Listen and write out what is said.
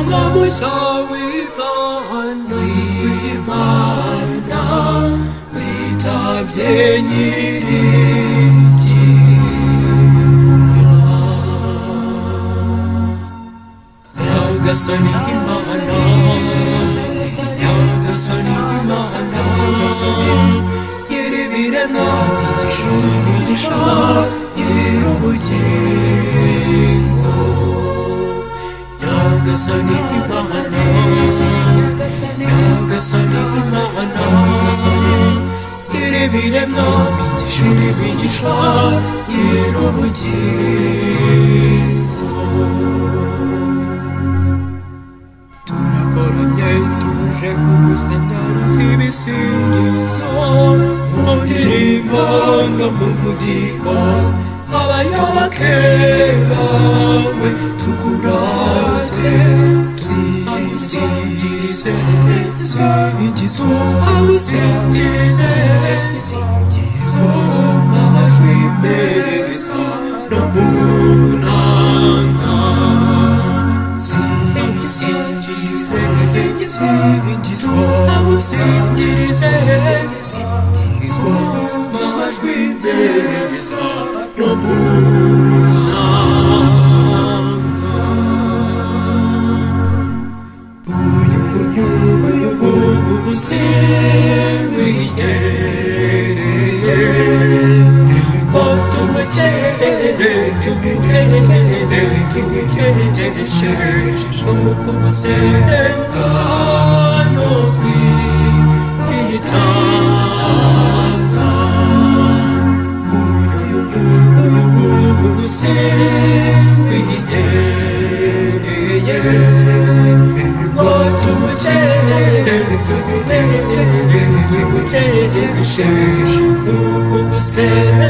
mushya w'Imana witabye nyirigira. Nyagasani Imana, Nyagasani Imana, nyir'ibiremwa imigisha nyir'ubugingo. Nyagasani Imana, Nyagasani Imana, nyir'ibiremwa imigisha nyir'ubugingo. Turakoranye tuje kugusanganiza ibisingizo mu ndirimbo no mu mudiho, abayoboke bawe tukurate. Singize singizwa awusingize singizwa amajwi meza no mu nanga. Singize singizwa awusingize singizwa amajwi meza no mu nanga. Sinwigereye ngo tumukereshe nuko gusenga no kwitanga. Sinwigereye ngo tumukereshe nuko gusenga